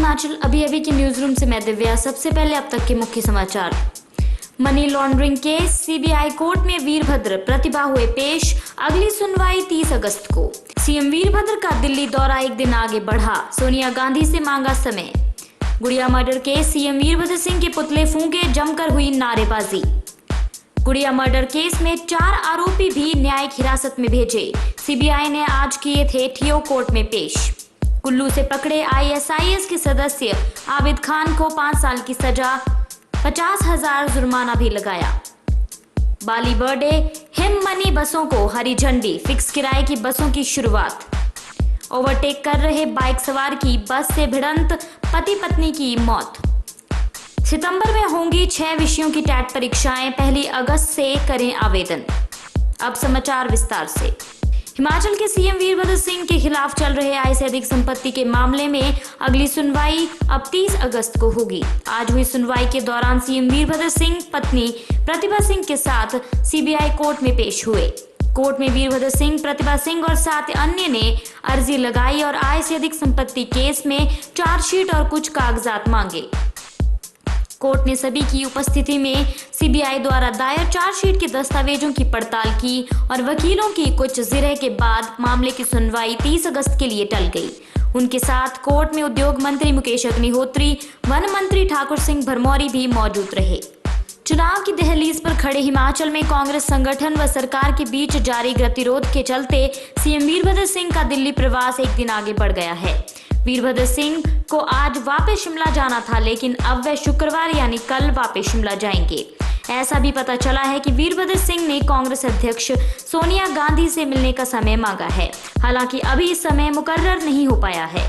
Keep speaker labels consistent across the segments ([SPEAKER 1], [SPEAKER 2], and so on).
[SPEAKER 1] हिमाचल अभी के news room से मैं दिव्या। सबसे पहले अब तक के मुख्य समाचार। Money laundering case, CBI court में वीरभद्र प्रतिभा हुए पेश। अगली सुनवाई 30 अगस्त को। सीएम वीरभद्र का दिल्ली दौरा एक दिन आगे बढ़ा, सोनिया गांधी से मांगा समय। गुड़िया murder case, CM Virbhadra Singh के पुतले फूंके, जमकर हुई नारेबाजी। गुड़िया मर्डर केस में 4 आरोपी भी न्यायिक हिरासत में भेजे, सीबीआई ने आज किए थे ठियो कोर्ट में पेश। कुल्लू से पकड़े आईएसआईएस के सदस्य आबिद खान को 5 साल की सजा, 50,000 जुर्माना भी लगाया। बाली बर्थडे, हिम मनी बसों को हरी झंडी, फिक्स किराए की बसों की शुरुआत। ओवरटेक कर रहे बाइक सवार की बस से भिड़ंत, पति पत्नी की मौत। सितंबर में होंगी 6 विषयों की टेट परीक्षाएं, 1 अगस्त से करें आवेदन। अब समाचार विस्तार से। हिमाचल के सीएम वीरभद्र सिंह के खिलाफ चल रहे आय से अधिक संपत्ति के मामले में अगली सुनवाई अब 30 अगस्त को होगी। आज हुई सुनवाई के दौरान सीएम वीरभद्र सिंह पत्नी प्रतिभा सिंह के साथ सीबीआई कोर्ट में पेश हुए। कोर्ट में वीरभद्र सिंह, प्रतिभा सिंह और 7 अन्य ने अर्जी लगाई और आय से अधिक संपत्ति केस में चार्जशीट और कुछ कागजात मांगे। कोर्ट ने सभी की उपस्थिति में सीबीआई द्वारा दायर चार्जशीट के दस्तावेजों की पड़ताल की और वकीलों की कुछ जिरह के बाद मामले की सुनवाई 30 अगस्त के लिए टल गई। उनके साथ कोर्ट में उद्योग मंत्री मुकेश अग्निहोत्री, वन मंत्री ठाकुर सिंह भरमौरी भी मौजूद रहे। चुनाव की दहलीज पर खड़े हिमाचल में कांग्रेस संगठन व सरकार के बीच जारी गतिरोध के चलते सीएम वीरभद्र सिंह का दिल्ली प्रवास एक दिन आगे बढ़ गया है। वीरभद्र सिंह को आज वापस शिमला जाना था, लेकिन अब वे शुक्रवार यानी कल वापस शिमला जाएंगे। ऐसा भी पता चला है कि वीरभद्र सिंह ने कांग्रेस अध्यक्ष सोनिया गांधी से मिलने का समय मांगा है। हालांकि अभी समय मुकर्रर नहीं हो पाया है।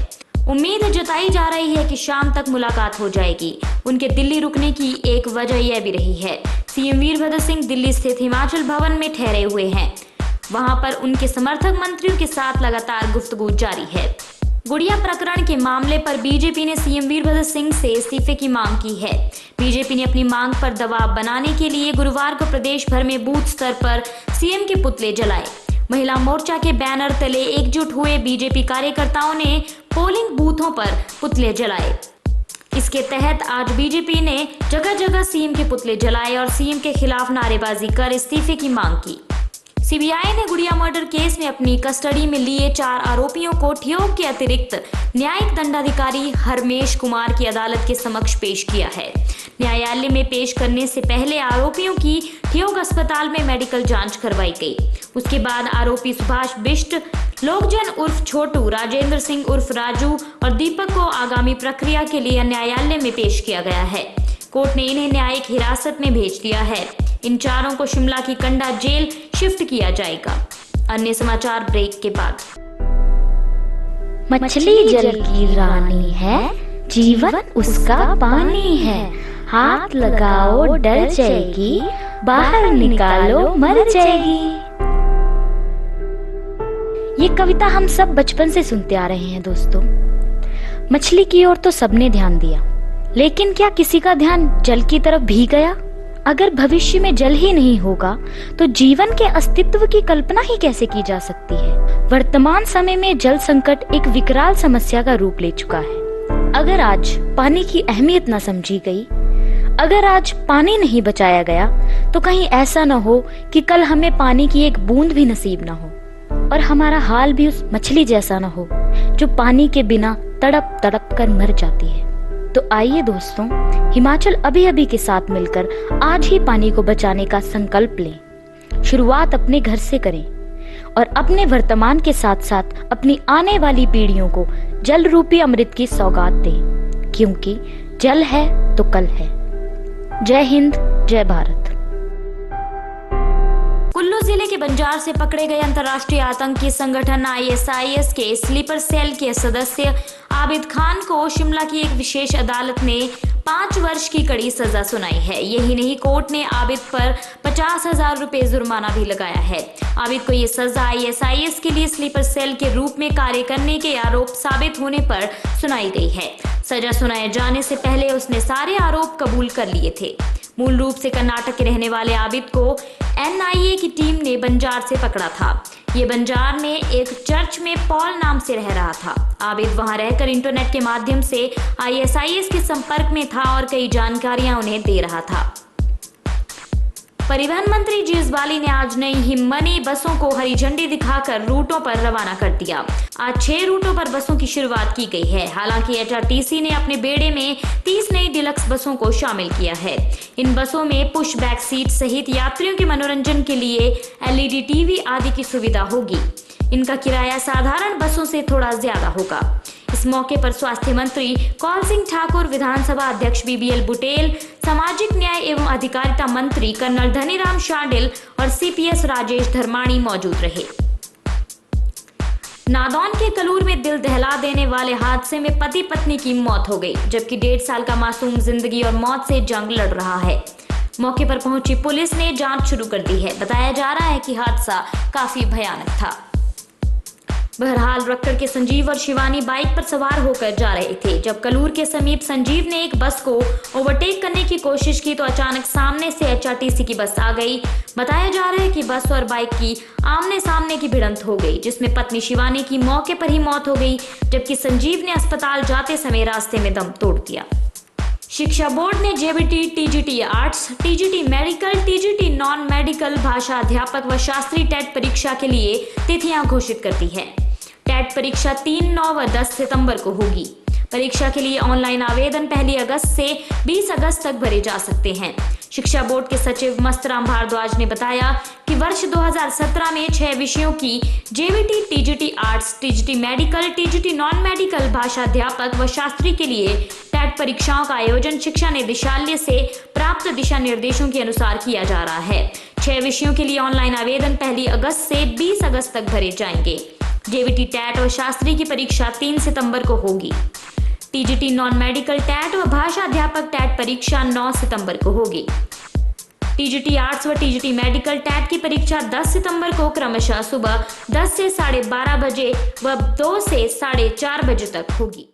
[SPEAKER 1] उम्मीद जताई जा रही है कि शाम तक मुलाकात हो जाएगी। उनके दिल्ली रुकने की एक वजह यह भी रही है, सीएम वीरभद्र सिंह दिल्ली स्थित हिमाचल भवन में ठहरे हुए हैं। वहां पर उनके समर्थक मंत्रियों के साथ लगातार गुफ्तगू जारी है। गुड़िया प्रकरण के मामले पर बीजेपी ने सीएम वीरभद्र सिंह से इस्तीफे की मांग की है। बीजेपी ने अपनी मांग पर दबाव बनाने के लिए गुरुवार को प्रदेश भर में बूथ स्तर पर सीएम के पुतले जलाए। महिला मोर्चा के बैनर तले एकजुट हुए बीजेपी कार्यकर्ताओं ने पोलिंग बूथों पर पुतले जलाए। इसके तहत आज बीजेपी ने जगह जगह सीएम के पुतले जलाए और सीएम के खिलाफ नारेबाजी कर इस्तीफे की मांग की। सीबीआई ने गुड़िया मर्डर केस में अपनी कस्टडी में लिए 4 आरोपियों को ठियोग के अतिरिक्त न्यायिक दंडाधिकारी हरमेश कुमार की अदालत के समक्ष पेश किया है। न्यायालय में पेश करने से पहले आरोपियों की ठियोग अस्पताल में मेडिकल जांच करवाई गई। उसके बाद आरोपी सुभाष बिष्ट, लोकजन उर्फ छोटू, राजेंद्र सिंह उर्फ राजू और दीपक को आगामी प्रक्रिया के लिए न्यायालय में पेश किया गया है। कोर्ट ने इन्हें न्यायिक हिरासत में भेज दिया है। इन चारों को शिमला की कंडा जेल शिफ्ट किया जाएगा। अन्य समाचार ब्रेक के बाद।
[SPEAKER 2] मछली जल की रानी है, जीवन उसका पानी है। हाथ लगाओ डर जाएगी, बाहर निकालो मर जाएगी। ये कविता हम सब बचपन से सुनते आ रहे हैं दोस्तों। मछली की ओर तो सबने ध्यान दिया, लेकिन क्या किसी का ध्यान जल की तरफ भी गया? अगर भविष्य में जल ही नहीं होगा तो जीवन के अस्तित्व की कल्पना ही कैसे की जा सकती है? वर्तमान समय में जल संकट एक विकराल समस्या का रूप ले चुका है। अगर आज पानी की अहमियत न समझी गई, अगर आज पानी नहीं बचाया गया, तो कहीं ऐसा न हो कि कल हमें पानी की एक बूंद भी नसीब न हो और हमारा हाल भी उस मछली जैसा न हो जो पानी के बिना तड़प तड़प कर मर जाती है। तो आइए दोस्तों, हिमाचल अभी के साथ मिलकर आज ही पानी को बचाने का संकल्प लें। शुरुआत अपने घर से करें और अपने वर्तमान के साथ साथ अपनी आने वाली पीढ़ियों को जल रूपी अमृत की सौगात दें, क्योंकि जल है तो कल है। जय हिंद, जय भारत।
[SPEAKER 1] कुल्लू जिले के बंजार से पकड़े गए अंतर्राष्ट्रीय आतंकी संगठन आईएसआईएस के स्लीपर सेल के सदस्य आबिद खान को शिमला की एक विशेष अदालत ने 5 वर्ष की कड़ी सजा सुनाई है। यही नहीं, कोर्ट ने आबिद पर 50,000 रुपए जुर्माना भी लगाया है। आबिद को ये सजा आईएसआईएस के लिए स्लीपर सेल के रूप में कार्य करने के आरोप साबित होने पर सुनाई गई है। सजा सुनाए जाने से पहले उसने सारे आरोप कबूल कर लिए थे। मूल रूप से कर्नाटक के रहने वाले आबिद को एनआईए की टीम ने बंजार से पकड़ा था। ये बंजार में एक चर्च में पॉल नाम से रह रहा था। आबिद वहां रहकर इंटरनेट के माध्यम से ISIS के संपर्क में था और कई जानकारियां उन्हें दे रहा था। परिवहन मंत्री जीएस बाली ने आज नई हिममनी बसों को हरी झंडी दिखाकर रूटों पर रवाना कर दिया। आज 6 रूटों पर बसों की शुरुआत की गई है। हालांकि HRTC ने अपने बेड़े में 30 नई डिलक्स बसों को शामिल किया है। इन बसों में पुश बैक सीट सहित यात्रियों के मनोरंजन के लिए LED टीवी आदि की सुविधा होगी। इनका किराया साधारण बसों से थोड़ा ज्यादा होगा। इस मौके पर स्वास्थ्य मंत्री कौल सिंह ठाकुर, विधानसभा अध्यक्ष BBL बुटेल, सामाजिक न्याय एवं अधिकारिता मंत्री कर्नल धनीराम शांडिल और CPS राजेश धर्माणी मौजूद रहे। नादौन के कलूर में दिल दहला देने वाले हादसे में पति पत्नी की मौत हो गई, जबकि 1.5 साल का मासूम जिंदगी और मौत से जंग लड़ रहा है। मौके पर पहुंची पुलिस ने जांच शुरू कर दी है। बताया जा रहा है कि हादसा काफी भयानक था। बहरहाल रक्कड़ के संजीव और शिवानी बाइक पर सवार होकर जा रहे थे। जब कलूर के समीप संजीव ने एक बस को ओवरटेक करने की कोशिश की तो अचानक सामने से HRTC की बस आ गई। बताया जा रहा है कि बस और बाइक की आमने सामने की भिड़ंत हो गई, जिसमें पत्नी शिवानी की मौके पर ही मौत हो गई, जबकि संजीव ने अस्पताल जाते समय रास्ते में दम तोड़ दिया। शिक्षा बोर्ड ने JBT, TGT arts, TGT medical, TGT non medical, भाषा अध्यापक व शास्त्री टेट परीक्षा के लिए तिथियां घोषित कर दी है। टेट परीक्षा 3, 9 व 10 सितंबर को होगी। परीक्षा के लिए ऑनलाइन आवेदन 1 अगस्त से 20 अगस्त तक भरे जा सकते हैं। शिक्षा बोर्ड के सचिव मस्तराम भारद्वाज ने बताया कि वर्ष 2017 में 6 विषयों की JBT, TGT arts, TGT medical, TGT non medical, भाषा अध्यापक व शास्त्री के लिए टेट परीक्षाओं का आयोजन शिक्षा निदेशालय से प्राप्त दिशा निर्देशों के अनुसार किया जा रहा है। 6 विषयों के लिए ऑनलाइन आवेदन 1 अगस्त से 20 अगस्त तक भरे जाएंगे। JBT टैट और शास्त्री की परीक्षा 3 सितंबर को होगी। TGT नॉन मेडिकल टैट व भाषा अध्यापक टैट परीक्षा 9 सितंबर को होगी। TGT आर्ट्स व TGT मेडिकल टैट की परीक्षा 10 सितंबर को क्रमशः सुबह 10 से 12:30 बजे व 2 से 4:30 बजे तक होगी।